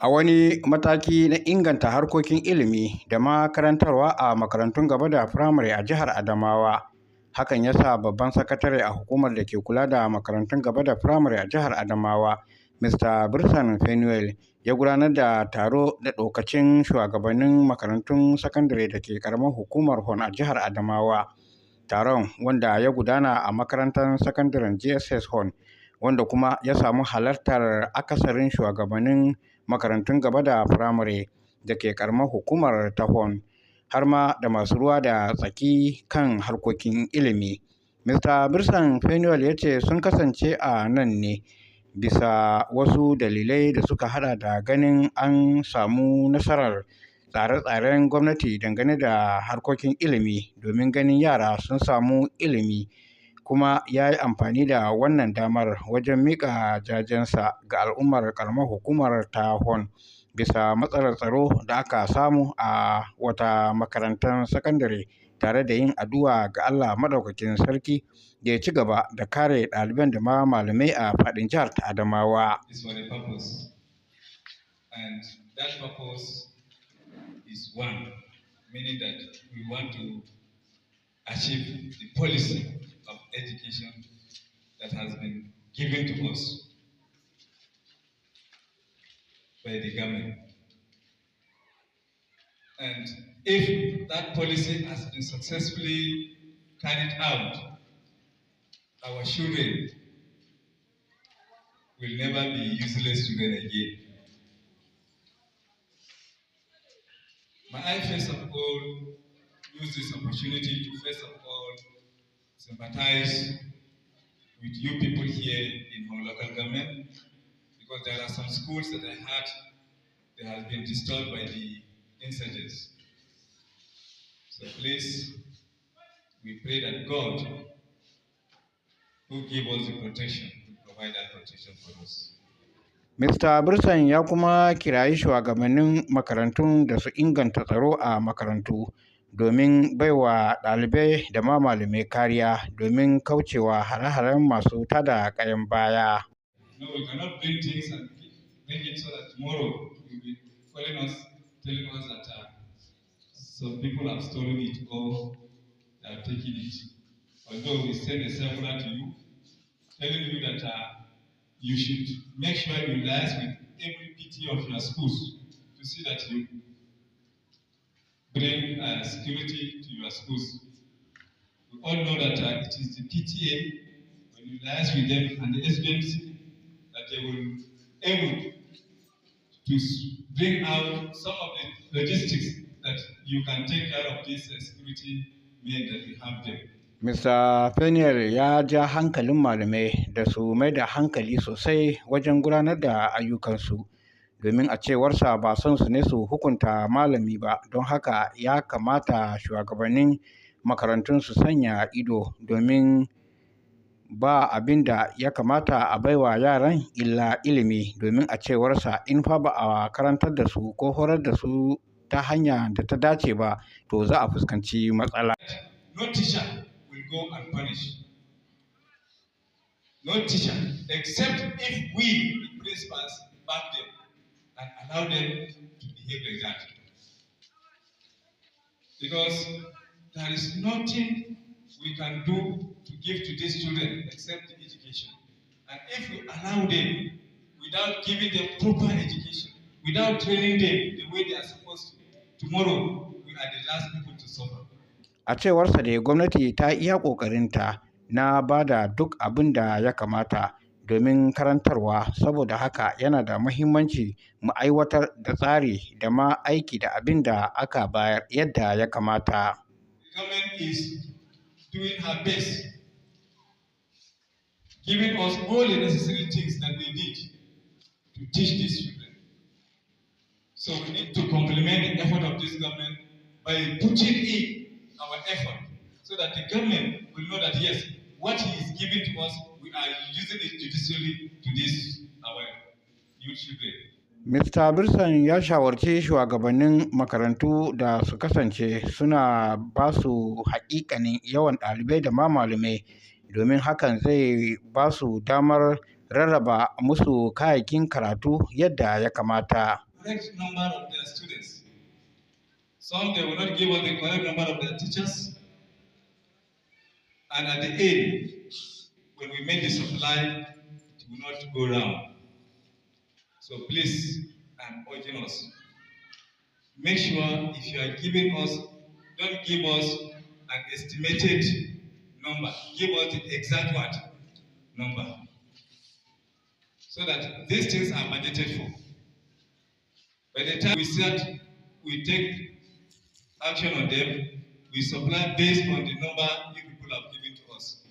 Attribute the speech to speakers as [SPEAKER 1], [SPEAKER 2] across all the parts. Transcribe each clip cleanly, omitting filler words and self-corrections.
[SPEAKER 1] A wani mataki na inganta harkokin ilimi da ma karantarwa a makarantun gaba da firamare a jihar Adamawa, hakan ya sa babban sakatare a hukumar da ke kula da makarantun gaba da firamare a jihar Adamawa, Mr. Birsan Fanuel, ya gudanar da taro da ɗaukacin shugabannin makarantun sakandare da ke ƙaramar hukumar Hon a jihar Adamawa. Taron, wanda ya gudana a makarantar sakandaren JSS Hon, wanda kuma ya samu halartar akasarin shugabannin makarantun gaba da firamare da ke ƙaramar hukumar ta Hon, har ma da masu ruwa da tsaki kan harkokin ilimi. Mr. Birsan Fanuel ya ce sun kasance a nan ne bisa wasu dalilai da suka haɗa da ganin an samu nasarar tsare-tsaren gwamnati dangane da harkokin ilimi domin ganin yara sun samu ilimi, kuma ya yi amfani da wannan damar wajen miƙa jajensa ga al'ummar ƙaramar hukumar ta Hon bisa matsalar tsaro da aka samu a wata makarantar sakandare, tare da yin addu'a ga Allah Maɗaukakin Sarki da ya ci gaba da kare ɗaliban da ma malamai a faɗin jihar ta Adamawa.
[SPEAKER 2] Is one, meaning that we want to achieve the policy of education that has been given to us by the government. And if that policy has been successfully carried out, our children will never be useless children again. May I first of all use this opportunity to first of all sympathize with you people here in our local government, because there are some schools that I heard they have been destroyed by the insurgents. So please, we pray that God, who gave us the protection, will provide that protection for us.
[SPEAKER 1] Mr. Birsan ya kuma kirayi shugabannin makarantun da su inganta tsaro a makarantu domin baiwa ɗalibai da ma malamai kariya domin kaucewa hare-haren masu tada ƙayan baya.
[SPEAKER 2] No, we cannot bring things and bring it so that tomorrow you'll be calling us, telling us that some people have stolen it or they have taken it. Although we send a circular to you, telling you that you should make sure you liaise with every PTA of your schools to see that you bring security to your schools. We all know that it is the PTA, when you liaise with them, and the SBMC, that they will able to bring out some of the logistics that you can take care of this security men that we have them.
[SPEAKER 1] Mr. Fanuel ya ja hankalin malamai da su mai da hankali sosai wajen gudanar da ayyukansu, domin a cewarsa ba son su ne su hukunta malami ba, don haka ya kamata shugabannin makarantun su sanya ido domin ba abin da ya kamata a baiwa yaran illa ilimi, domin a cewarsa in fa ba a karantar da su ko horar da su ta hanya da ta dace ba, to za a fuskanci matsala.
[SPEAKER 2] No teacher will go unpunished. No teacher, except if we, the principals, back them and allow them to behave like that. Because there is nothing we can do to give to these children except the education. And if we allow them without giving them proper education, without training them the way they are supposed to, tomorrow we are the last people to suffer.
[SPEAKER 1] A cewarsa da gwamnati ta iya ƙoƙarinta na ba da duk abin da ya kamata domin karantarwa, saboda haka yana da muhimmanci mu aiwatar da tsari da ma aiki da abin da aka bayar yadda ya kamata.
[SPEAKER 2] The government is doing her best, giving us all the necessary things that we need to teach these children. So we need to complement the effort of this government by putting in our effort, so that the government will know that yes, what he is giving to us, we are using it judiciously to this our youth children.
[SPEAKER 1] Mr. Birsan ya shawarci shugabannin makarantu da su kasance suna ba su haƙiƙanin yawan ɗalibai da ma malamai, domin hakan zai ba su damar rarraba musu kayayyakin karatu yadda ya kamata.
[SPEAKER 2] correct number of their students. Some they will not give us the correct number of their teachers. And at the end, when we make the supply, it will not go round. So please, I'm urging us, make sure if you are giving us, don't give us an estimated number. Give us the exact what? Number. So that these things are budgeted for. By the time we start, we take action on them, we supply based on the number you people have given to us.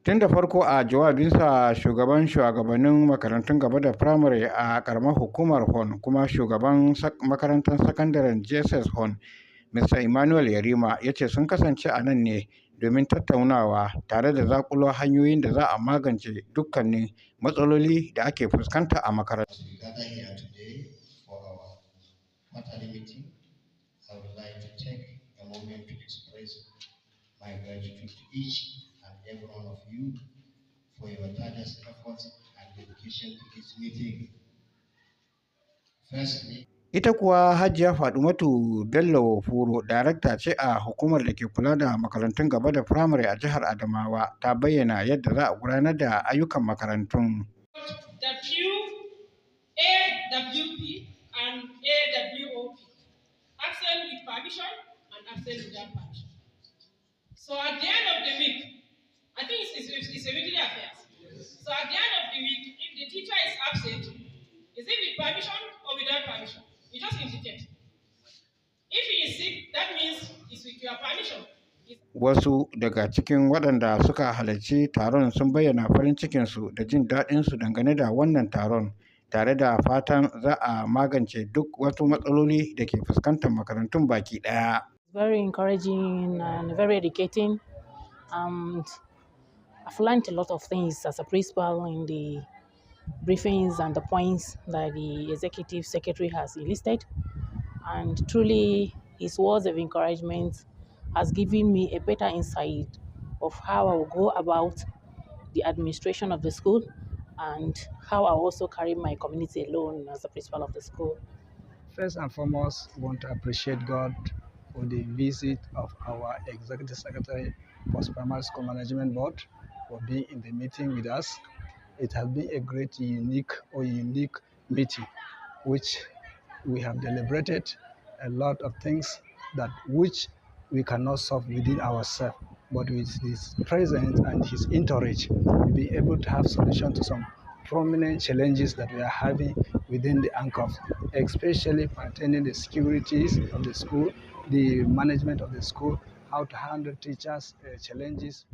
[SPEAKER 1] Tun da farko a jawabinsa shugaban shugabannin makarantun gaba da firamare a ƙaramar hukumar Hon kuma shugaban makarantar sakandaren JSS Hon, Mr. Emmanuel Yarima ya ce sun kasance a nan ne domin tattaunawa tare da zaƙulo hanyoyin da za a magance dukkanin matsaloli da ake fuskanta a makarantar.
[SPEAKER 3] My gratitude to each and every one of you for your tireless efforts and dedication to this meeting. Firstly,
[SPEAKER 1] Ita kuwa Hajiya Fadumatu Bello Furo, darakta ce a hukumar da ke kula da makarantun gaba da firamare a jihar Adamawa, ta bayyana yadda za a gudanar da ayyukan makarantun.
[SPEAKER 4] AWP and AWOP, absent with permission and absent without permission. So at the end of the week, I think it's a weekly affair. So at the end of the week, if the teacher is absent, is it with permission or without permission? You just indicate. If he is sick, that means it's with your permission.
[SPEAKER 1] Wasu daga cikin waɗanda suka halarci taron sun bayyana farin cikinsu da jin daɗinsu dangane da wannan taron, tare da fatan za a magance duk wasu matsaloli da ke fuskantar makarantun baki ɗaya.
[SPEAKER 5] Very encouraging and very educating, and I've learned a lot of things as a principal in the briefings and the points that the executive secretary has listed, and truly his words of encouragement has given me a better insight of how I will go about the administration of the school and how I also carry my community alone as the principal of the school.
[SPEAKER 6] First and foremost, I want to appreciate God for the visit of our Executive Secretary for Primary School Management Board for being in the meeting with us. It has been a great, unique meeting, which we have deliberated a lot of things that which we cannot solve within ourselves, but with his presence and his entourage, we'll be able to have solution to some prominent challenges that we are having within the ANCOF, especially pertaining the securities of the school, the management of the school, how to handle teachers' challenges